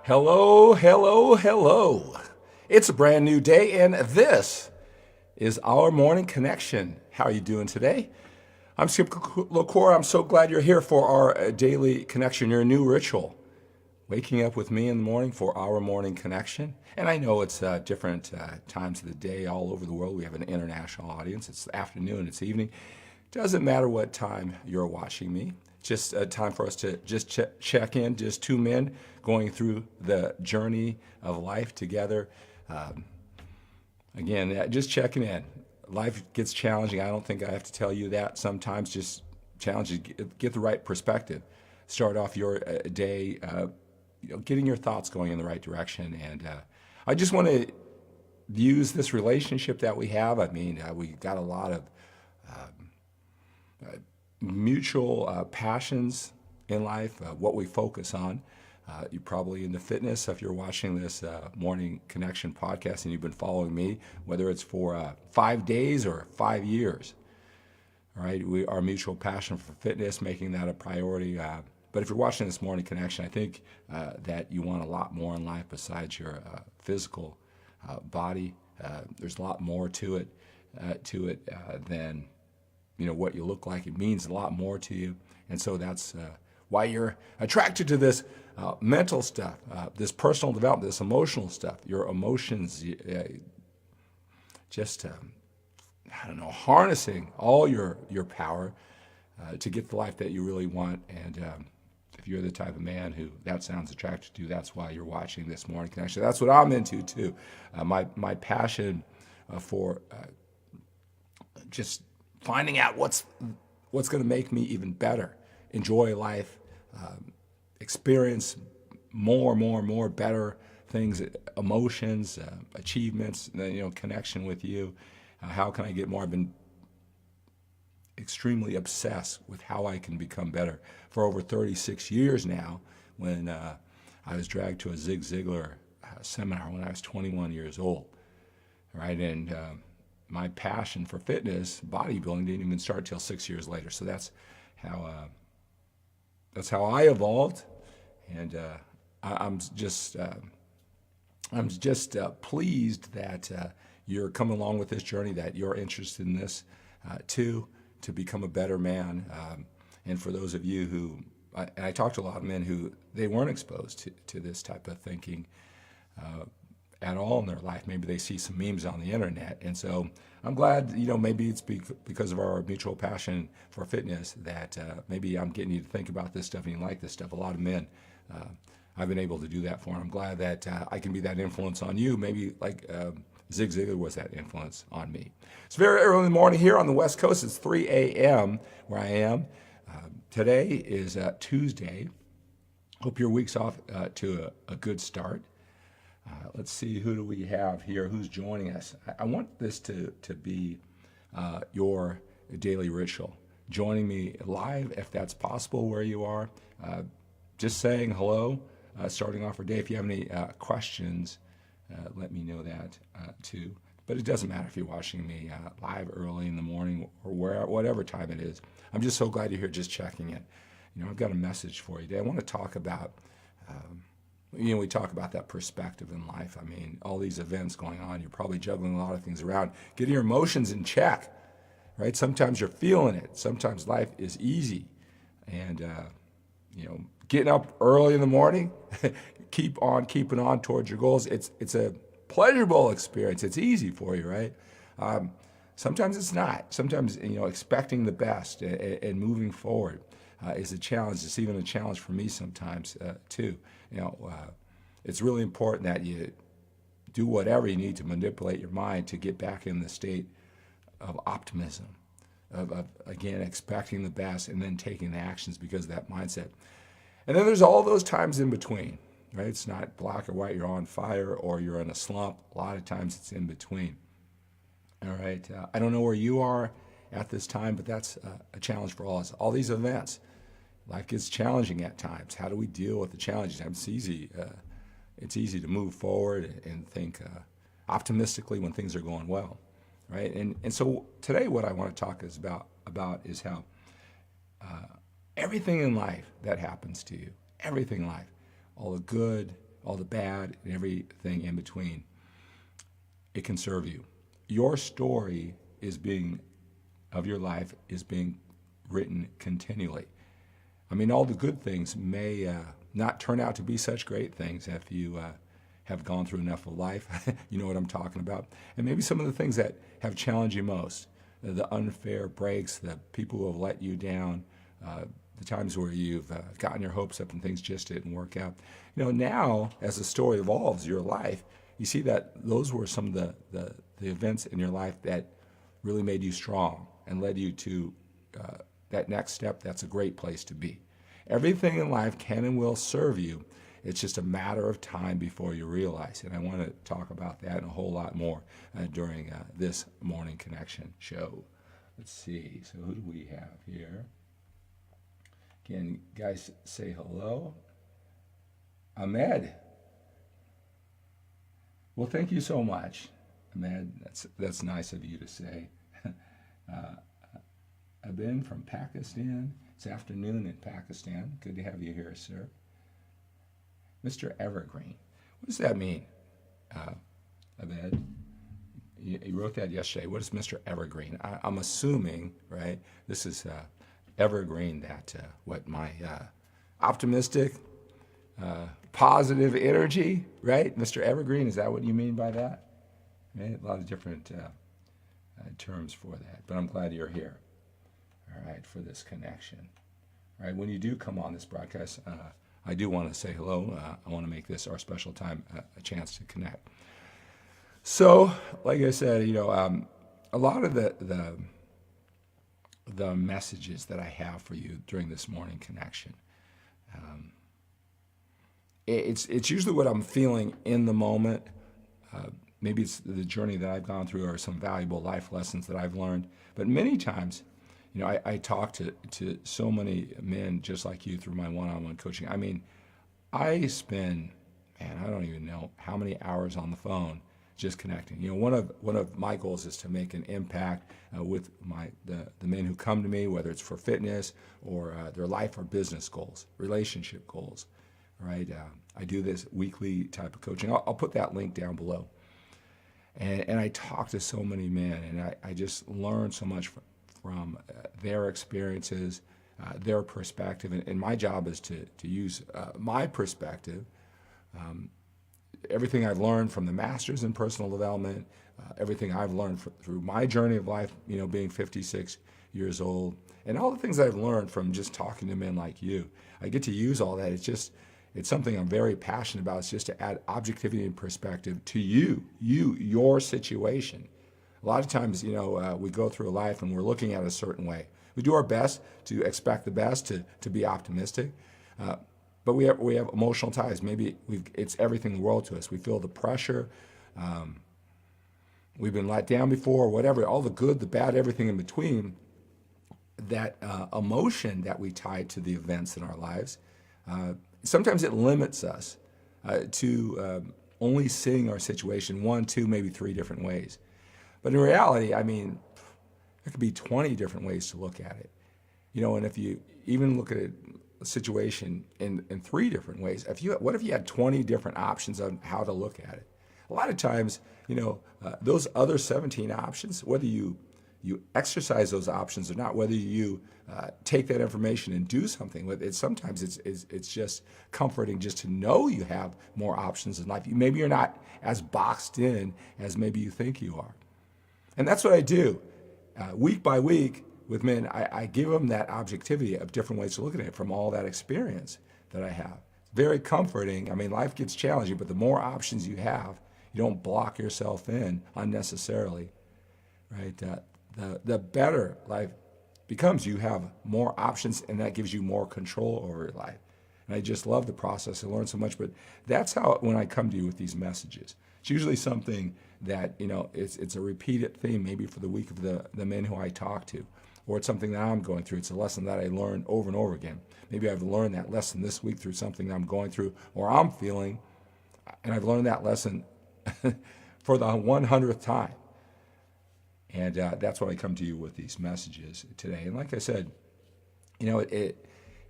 Hello, hello, hello. It's a brand new day, and this is our morning connection. How are you doing today? I'm Skip Cour. I'm so glad you're here for our daily connection, your new ritual. Waking up with me in the morning for our morning connection. And I know it's different times of the day all over the world. We have an international audience. It's afternoon, it's evening. Doesn't matter what time you're watching me. Just a time for us to just check in, just two men going through the journey of life together. Again, just checking in. Life gets challenging. I don't think I have to tell you that. Sometimes just challenging, get the right perspective. Start off your day, getting your thoughts going in the right direction. And I just want to use this relationship that we have. I mean, we got a lot of mutual passions in life, what we focus on. You're probably into fitness if you're watching this Morning Connection podcast and you've been following me, whether it's for 5 days or 5 years. All right, our mutual passion for fitness, making that a priority. But if you're watching this Morning Connection, I think that you want a lot more in life besides your physical body. There's a lot more to it than what you look like. It means a lot more to you. And so that's why you're attracted to this mental stuff, this personal development, this emotional stuff, your emotions, harnessing all your power to get the life that you really want. And if you're the type of man who that sounds attracted to, that's why you're watching this Morning Connection. That's what I'm into too. My passion for just finding out what's going to make me even better, enjoy life, experience more better things, emotions, achievements, connection with you. How can I get more? I've been extremely obsessed with how I can become better for over 36 years now. When I was dragged to a Zig Ziglar seminar when I was 21 years old, right? And my passion for fitness, bodybuilding, didn't even start till 6 years later. So that's how I evolved, and I'm just pleased that you're coming along with this journey, that you're interested in this too, to become a better man. And for those of you who, I talk to a lot of men who they weren't exposed to this type of thinking at all in their life. Maybe they see some memes on the internet. And so I'm glad, maybe it's because of our mutual passion for fitness that maybe I'm getting you to think about this stuff and you like this stuff. A lot of men, I've been able to do that for, and I'm glad that I can be that influence on you. Maybe like Zig Ziglar was that influence on me. It's very early in the morning here on the West Coast. It's 3 a.m. where I am. Today is Tuesday. Hope your week's off to a good start. Let's see, who do we have here? Who's joining us? I want this to be your daily ritual. Joining me live, if that's possible, where you are. Just saying hello, starting off our day. If you have any questions, let me know that too. But it doesn't matter if you're watching me live early in the morning or whatever time it is. I'm just so glad you're here just checking in. I've got a message for you today. I want to talk about we talk about that perspective in life. I mean, all these events going on, you're probably juggling a lot of things around. Getting your emotions in check, right? Sometimes you're feeling it. Sometimes life is easy. And, getting up early in the morning, keep on keeping on towards your goals. It's a pleasurable experience. It's easy for you, right? Sometimes it's not. Sometimes, expecting the best and moving forward is a challenge. It's even a challenge for me sometimes too. It's really important that you do whatever you need to manipulate your mind to get back in the state of optimism, of again, expecting the best and then taking the actions because of that mindset. And then there's all those times in between, right? It's not black or white, you're on fire or you're in a slump. A lot of times it's in between. All right, I don't know where you are at this time, but that's a challenge for all of us. All these events, life gets challenging at times. How do we deal with the challenges? It's easy to move forward and think optimistically when things are going well, right? And so today what I want to talk about is how everything in life that happens to you, everything in life, all the good, all the bad and everything in between. It can serve you. Your story of your life is being written continually. I mean, all the good things may not turn out to be such great things if you have gone through enough of life. You know what I'm talking about. And maybe some of the things that have challenged you most, the unfair breaks, the people who have let you down, the times where you've gotten your hopes up and things just didn't work out. You know, now, as the story evolves, your life, you see that those were some of the events in your life that really made you strong and led you to that next step. That's a great place to be. Everything in life can and will serve you. It's just a matter of time before you realize it. And I want to talk about that and a whole lot more during this Morning Connection show. Let's see. So who do we have here? Can guys say hello? Ahmed. Well, thank you so much, Ahmed. That's nice of you to say. I've been from Pakistan. It's afternoon in Pakistan. Good to have you here, sir. Mr. Evergreen. What does that mean, Ahmed? You wrote that yesterday. What is Mr. Evergreen? I'm assuming, right, this is Evergreen, that my optimistic, positive energy, right? Mr. Evergreen, is that what you mean by that? Right? A lot of different terms for that, but I'm glad you're here, all right, for this connection. All right, when you do come on this broadcast, I do want to say hello. I want to make this our special time, a chance to connect. So, like I said, you know, a lot of the messages that I have for you during this morning connection, it's usually what I'm feeling in the moment. Maybe it's the journey that I've gone through or some valuable life lessons that I've learned. But many times, you know, I talk to so many men just like you through my one-on-one coaching. I mean, I spend, man, I don't even know how many hours on the phone just connecting. You know, one of my goals is to make an impact with the men who come to me, whether it's for fitness or their life or business goals, relationship goals, right? I do this weekly type of coaching. I'll put that link down below. And I talk to so many men, and I just learn so much from their experiences, their perspective. And my job is to use my perspective, everything I've learned from the Masters in Personal Development, everything I've learned through my journey of life, you know, being 56 years old, and all the things I've learned from just talking to men like you. I get to use all that. It's something I'm very passionate about. It's just to add objectivity and perspective to your situation. A lot of times, you know, we go through life and we're looking at it a certain way. We do our best to expect the best, to be optimistic, but we have emotional ties. Maybe it's everything in the world to us. We feel the pressure. We've been let down before, whatever, all the good, the bad, everything in between. That emotion that we tie to the events in our lives, sometimes it limits us to only seeing our situation 1, 2, maybe 3 different ways. But in reality, I mean, there could be 20 different ways to look at it. You know, and if you even look at a situation in 3 different ways, what if you had 20 different options on how to look at it? A lot of times, you know, those other 17 options, whether you exercise those options or not, whether you take that information and do something with it, sometimes it's just comforting just to know you have more options in life. Maybe you're not as boxed in as maybe you think you are. And that's what I do. Week by week with men, I give them that objectivity of different ways to look at it from all that experience that I have. Very comforting. I mean, life gets challenging, but the more options you have, you don't block yourself in unnecessarily, right? The better life becomes. You have more options, and that gives you more control over your life. And I just love the process. I learned so much, but that's how, when I come to you with these messages, it's usually something that, you know, it's a repeated theme, maybe for the week of the men who I talk to, or it's something that I'm going through. It's a lesson that I learned over and over again. Maybe I've learned that lesson this week through something that I'm going through or I'm feeling, and I've learned that lesson for the 100th time. And that's why I come to you with these messages today. And like I said, you know,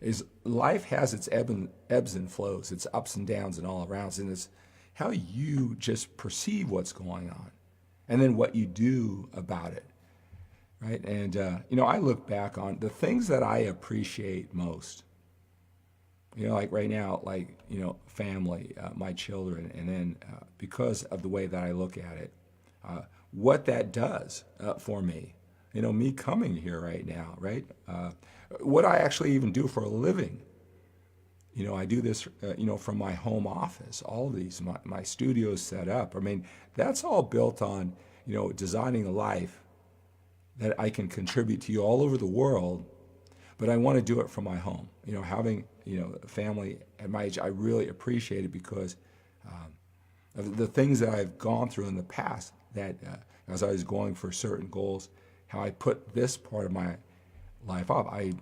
is life has its ebbs and flows, its ups and downs and all around, and it's how you just perceive what's going on, and then what you do about it, right? And I look back on the things that I appreciate most. Like right now, family, my children, and then because of the way that I look at it, what that does for me. Me coming here right now, right? What I actually even do for a living. I do this, from my home office. All of these, my studio's set up. I mean, that's all built on, designing a life that I can contribute to you all over the world, but I want to do it from my home. Having, a family at my age, I really appreciate it because of the things that I've gone through in the past that as I was going for certain goals, how I put this part of my life off. I,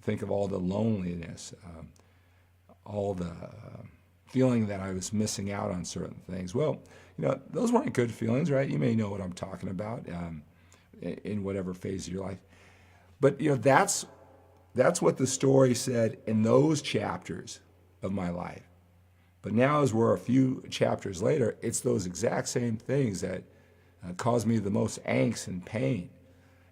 think of all the loneliness, all the feeling that I was missing out on certain things. Well, those weren't good feelings, right? You may know what I'm talking about in whatever phase of your life. But, that's what the story said in those chapters of my life. But now as we're a few chapters later, it's those exact same things that cause me the most angst and pain.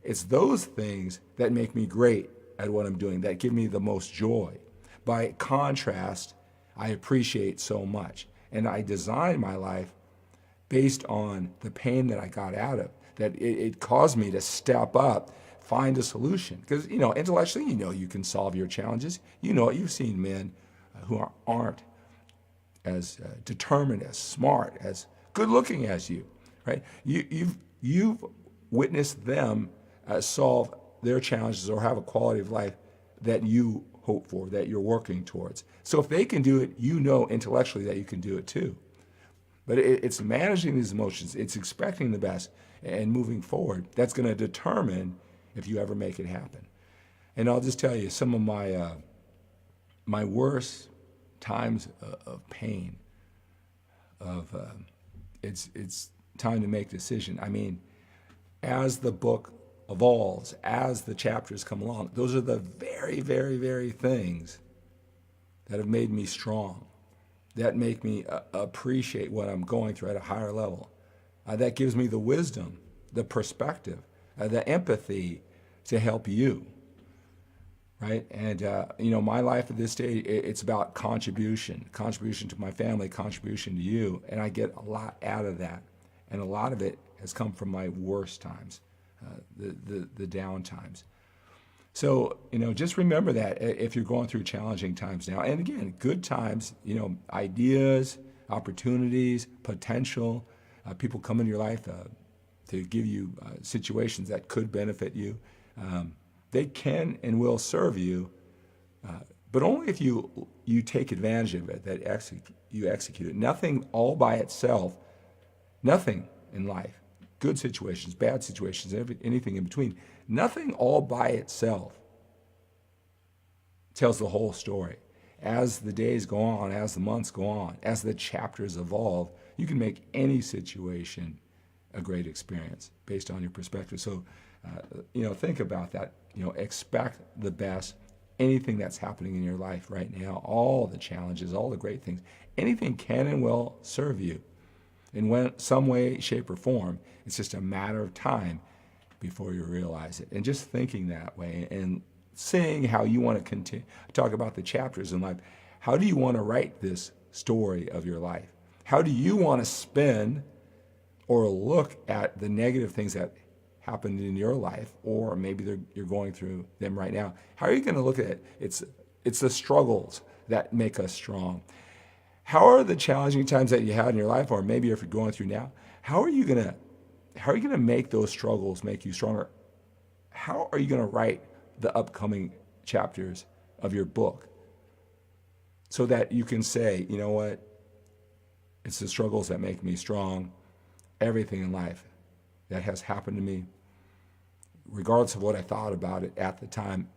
It's those things that make me great at what I'm doing, that give me the most joy. By contrast, I appreciate so much. And I design my life based on the pain that I got out of, that it caused me to step up, find a solution. Because, intellectually, you can solve your challenges. You've seen men who aren't as determined, as smart, as good looking as you, right? You've witnessed them solve their challenges or have a quality of life that you hope for, that you're working towards. So if they can do it, intellectually that you can do it too. But it's managing these emotions, it's expecting the best and moving forward. That's going to determine if you ever make it happen. And I'll just tell you, some of my worst times of pain, it's time to make a decision. I mean, as the book evolves, as the chapters come along, those are the very, very, very things that have made me strong, that make me appreciate what I'm going through at a higher level. That gives me the wisdom, the perspective, the empathy to help you, right? And, my life at this stage, it's about contribution to my family, contribution to you, and I get a lot out of that. And a lot of it has come from my worst times, the down times. So, just remember that if you're going through challenging times now, and again, good times, ideas, opportunities, potential, people come into your life to give you situations that could benefit you. They can and will serve you, but only if you take advantage of it, that you execute it. Nothing all by itself, nothing in life, good situations, bad situations, anything in between, nothing all by itself tells the whole story. As the days go on, as the months go on, as the chapters evolve, you can make any situation a great experience based on your perspective. So, think about that. Expect the best. Anything that's happening in your life right now, all the challenges, all the great things, anything can and will serve you in some way, shape, or form. It's just a matter of time before you realize it. And just thinking that way and seeing how you want to continue, talk about the chapters in life. How do you want to write this story of your life? How do you want to spin or look at the negative things that happened in your life, or maybe you're going through them right now? How are you going to look at it? It's the struggles that make us strong. How are the challenging times that you had in your life, or maybe if you're going through now, how are you going to make those struggles make you stronger? How are you going to write the upcoming chapters of your book so that you can say, you know what, it's the struggles that make me strong. Everything in life that has happened to me, regardless of what I thought about it at the time,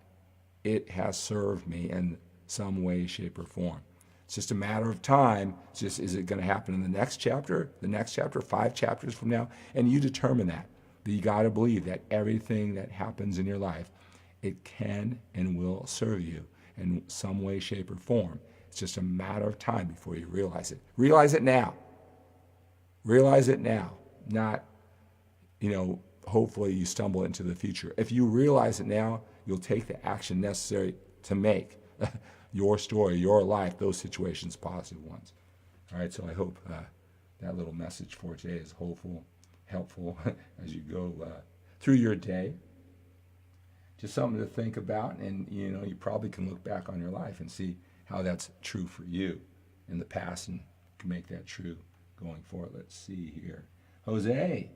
it has served me in some way, shape, or form. It's just a matter of time. It's just, is it going to happen in the next chapter, 5 chapters from now? And you determine that. But you got to believe that everything that happens in your life it can and will serve you in some way, shape, or form. It's just a matter of time before you realize it. Realize it now. Realize it now, not, hopefully you stumble into the future. If you realize it now, you'll take the action necessary to make your story, your life, those situations positive ones. All right, so I hope that little message for today is hopeful, helpful as you go through your day. Just something to think about, and you probably can look back on your life and see how that's true for you in the past and can make that true going forward. Let's see here. Jose,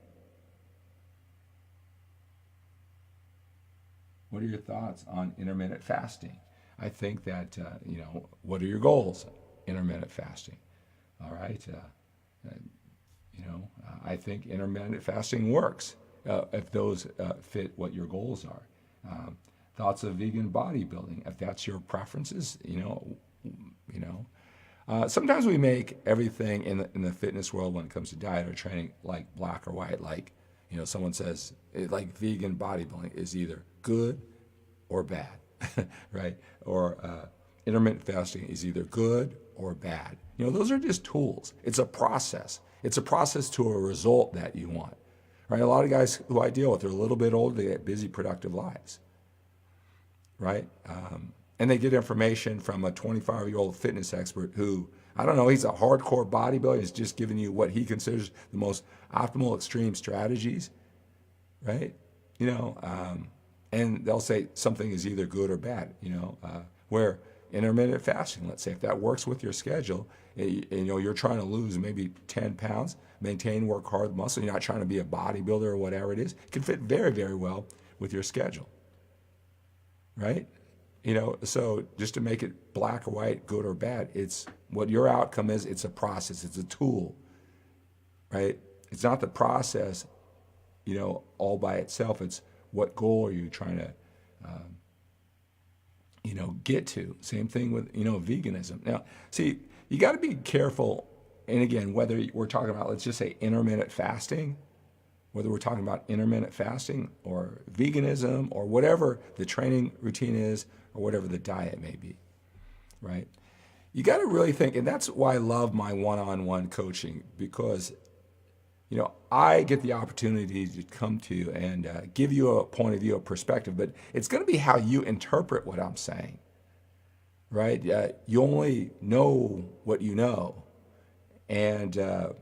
what are your thoughts on intermittent fasting? I think that, what are your goals? Intermittent fasting. All right. I think intermittent fasting works if those fit what your goals are. Thoughts of vegan bodybuilding, if that's your preferences, sometimes we make everything in the fitness world when it comes to diet or training like black or white. Like, someone says like vegan bodybuilding is either good or bad, right? Or intermittent fasting is either good or bad. Those are just tools. It's a process. It's a process to a result that you want, right? A lot of guys who I deal with, they're a little bit older, they get busy, productive lives, right? And they get information from a 25-year-old fitness expert who, I don't know, he's a hardcore bodybuilder. He's just giving you what he considers the most optimal extreme strategies, right? And they'll say something is either good or bad, where intermittent fasting, let's say, if that works with your schedule, you're trying to lose maybe 10 pounds, maintain, work hard muscle, you're not trying to be a bodybuilder or whatever it is, it can fit very, very well with your schedule, right? So just to make it black or white, good or bad, it's what your outcome is. It's a process. It's a tool, right? It's not the process, all by itself. It's what goal are you trying to, get to. Same thing with, veganism. Now, see, you got to be careful. And again, whether we're talking about, let's just say intermittent fasting, whether we're talking about intermittent fasting or veganism or whatever the training routine is or whatever the diet may be, right? You got to really think, and that's why I love my one-on-one coaching, because, I get the opportunity to come to you and give you a point of view, a perspective, but it's going to be how you interpret what I'm saying, right? You only know what you know. And, and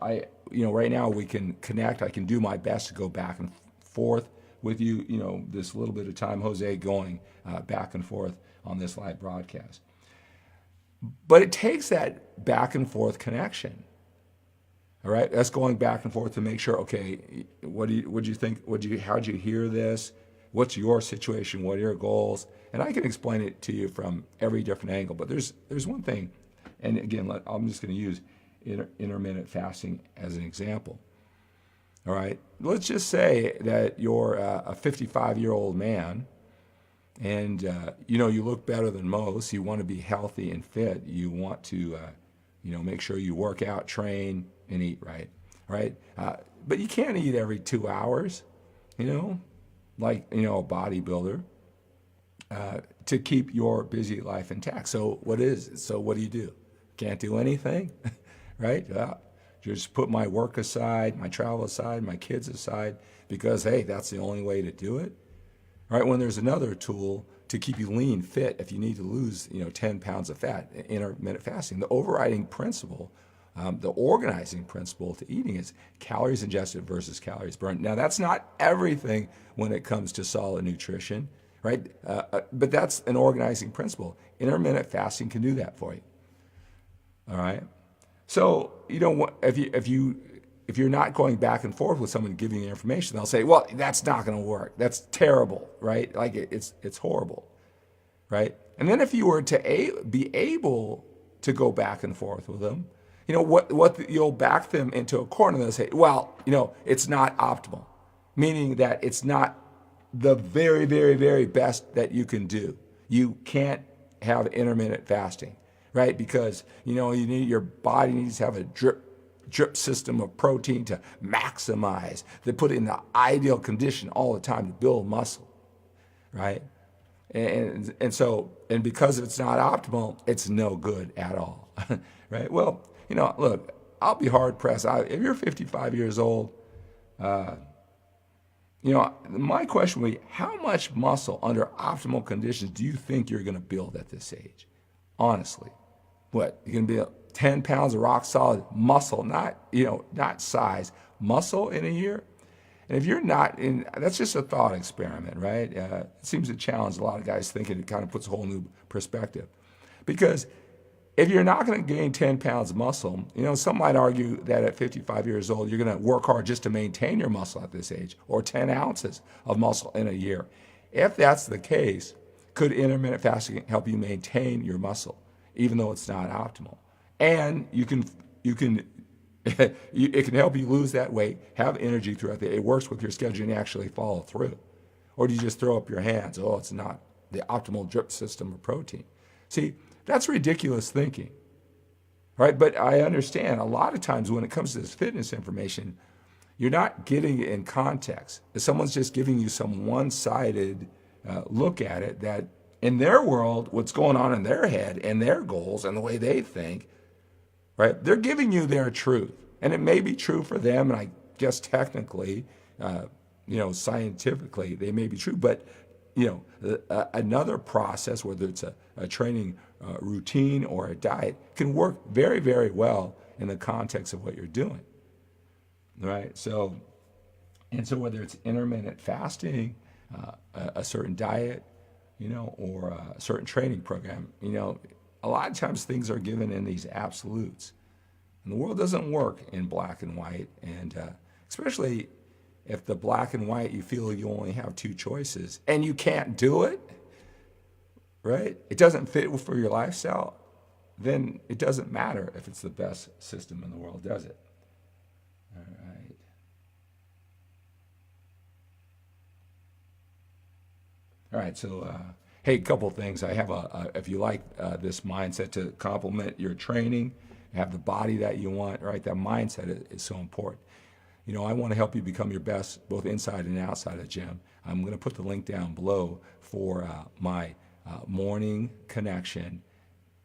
I, right now we can connect. I can do my best to go back and forth with you, this little bit of time, Jose, going back and forth on this live broadcast. But it takes that back and forth connection. All right, that's going back and forth to make sure, okay, what do you think? How'd you hear this? What's your situation? What are your goals? And I can explain it to you from every different angle. But there's one thing, and again, I'm just going to use intermittent fasting as an example. All right, let's just say that you're a 55-year-old man, and you look better than most. You want to be healthy and fit. You want to, make sure you work out, train, and eat right. But you can't eat every 2 hours, like a bodybuilder, to keep your busy life intact. So what is it? So what do you do? Can't do anything, right? Just put my work aside, my travel aside, my kids aside, because, hey, that's the only way to do it. Right? When there's another tool to keep you lean, fit, if you need to lose, 10 pounds of fat, intermittent fasting, the overriding principle, the organizing principle to eating is calories ingested versus calories burned. Now, that's not everything when it comes to solid nutrition, right? But that's an organizing principle. Intermittent fasting can do that for you. All right. So, if you're not going back and forth with someone giving you information, they'll say, well, that's not going to work. That's terrible, right? Like it's horrible, right? And then if you were to be able to go back and forth with them, what you'll back them into a corner. They'll say, well, it's not optimal, meaning that it's not the very, very, very best that you can do. You can't have intermittent fasting, right? Because, your body needs to have a drip drip system of protein to maximize. They put it in the ideal condition all the time to build muscle, right? And because it's not optimal, it's no good at all, right? Well, look, I'll be hard pressed. If you're 55 years old, my question would be, how much muscle under optimal conditions do you think you're going to build at this age? Honestly, what, you're going to be 10 pounds of rock solid muscle, not size, muscle in a year? And if you're not that's just a thought experiment, right? It seems to challenge a lot of guys thinking. It kind of puts a whole new perspective. Because if you're not going to gain 10 pounds of muscle, some might argue that at 55 years old, you're going to work hard just to maintain your muscle at this age, or 10 ounces of muscle in a year. If that's the case, could intermittent fasting help you maintain your muscle, even though it's not optimal? And it can help you lose that weight, have energy throughout the day. It works with your schedule and you actually follow through. Or do you just throw up your hands? Oh, it's not the optimal drip system of protein. See, that's ridiculous thinking, right? But I understand a lot of times when it comes to this fitness information, you're not getting it in context. If someone's just giving you some one-sided look at it, that in their world, what's going on in their head and their goals and the way they think, right? They're giving you their truth. And it may be true for them, and I guess technically, scientifically, they may be true. But, another process, whether it's a training routine or a diet, can work very, very well in the context of what you're doing, right? So whether it's intermittent fasting, a certain diet, or a certain training program, a lot of times things are given in these absolutes. And the world doesn't work in black and white, and especially if the black and white, you feel you only have two choices and you can't do it, right? It doesn't fit for your lifestyle, then it doesn't matter if it's the best system in the world, does it? All right. All right, so hey, a couple things. I have if you like this mindset to complement your training, have the body that you want, right? That mindset is so important. I want to help you become your best, both inside and outside of the gym. I'm going to put the link down below for my morning connection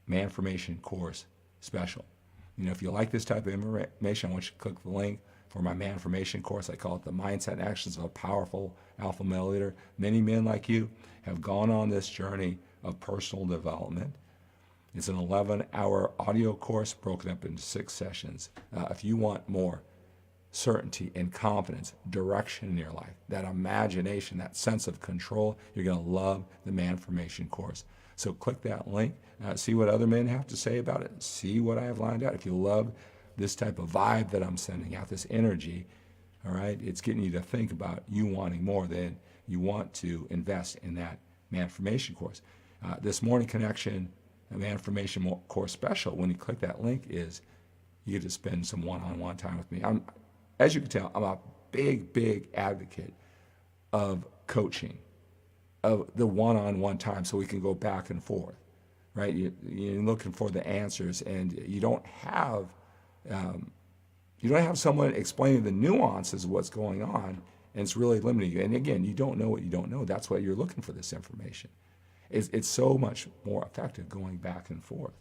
MANformation course special. If you like this type of information, I want you to click the link for my MANformation course. I call it the Mindset and Actions of a Powerful Alpha Male Leader. Many men like you have gone on this journey of personal development. It's an 11-hour audio course broken up into 6 sessions. If you want more certainty and confidence, direction in your life, that imagination, that sense of control, you're going to love the MANformation course. So click that link, see what other men have to say about it, see what I have lined out. If you love this type of vibe that I'm sending out, this energy, all right, it's getting you to think about you wanting more than you want to invest in that MANformation course. This morning connection MANformation course special, when you click that link, is you get to spend some one-on-one time with me. As you can tell, I'm a big advocate of coaching, of the one-on-one time, so we can go back and forth, right? You're looking for the answers, and you don't have someone explaining the nuances of what's going on, and it's really limiting you. And again, you don't know what you don't know. That's why you're looking for this information. It's so much more effective going back and forth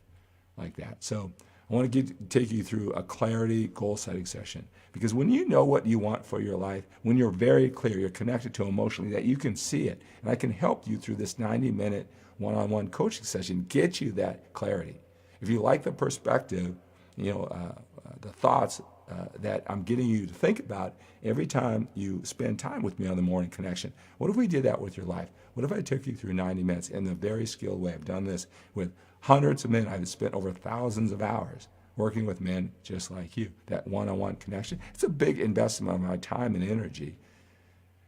like that. So I want to take you through a clarity goal-setting session, because when you know what you want for your life, when you're very clear, you're connected to emotionally, that you can see it, and I can help you through this 90-minute one-on-one coaching session, get you that clarity. If you like the perspective, the thoughts that I'm getting you to think about every time you spend time with me on the morning connection. What if we did that with your life? What if I took you through 90 minutes in a very skilled way? I've done this with hundreds of men. I've spent over thousands of hours working with men just like you. That one-on-one connection, it's a big investment of my time and energy,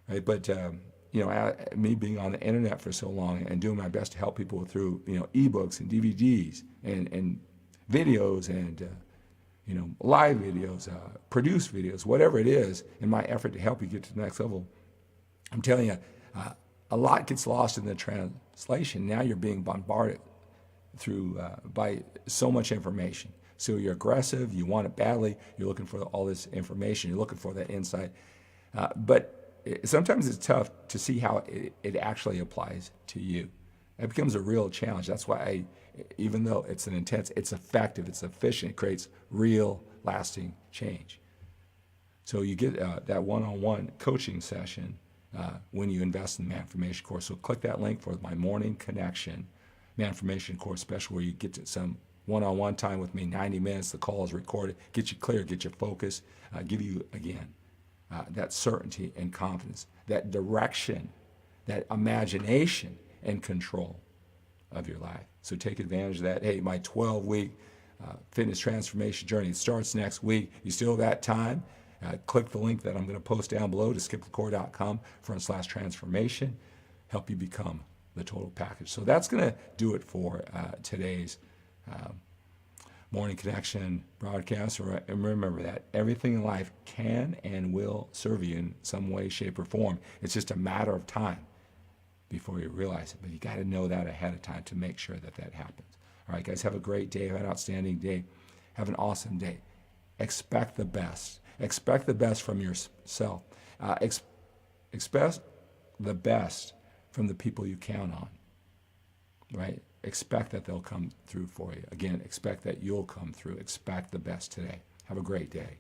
right? But me being on the internet for so long and doing my best to help people through ebooks and DVDs and videos and live videos, produced videos, whatever it is, in my effort to help you get to the next level. I'm telling you, a lot gets lost in the translation. Now you're being bombarded through by so much information, So you're aggressive, you want it badly, you're looking for all this information, you're looking for that insight. Sometimes it's tough to see how it actually applies to you. It becomes a real challenge. That's why even though it's it's effective, it's efficient, it creates real lasting change. So you get that one-on-one coaching session when you invest in the MANformation course. So click that link for my morning connection MANformation course special, where you get to some one-on-one time with me, 90 minutes. The call is recorded, get you clear, get you focused, give you, again, that certainty and confidence, that direction, that imagination and control of your life. So take advantage of that. Hey, my 12-week fitness transformation journey starts next week. You still have that time. Click the link that I'm going to post down below to skipthecore.com/transformation. Help you become the total package. So that's going to do it for today's Morning Connection broadcast. And remember that everything in life can and will serve you in some way, shape, or form. It's just a matter of time before you realize it. But you got to know that ahead of time to make sure that that happens. All right, guys, have a great day. Have an outstanding day. Have an awesome day. Expect the best. Expect the best from yourself. Expect the best from the people you count on, right? Expect that they'll come through for you. Again, expect that you'll come through. Expect the best today. Have a great day.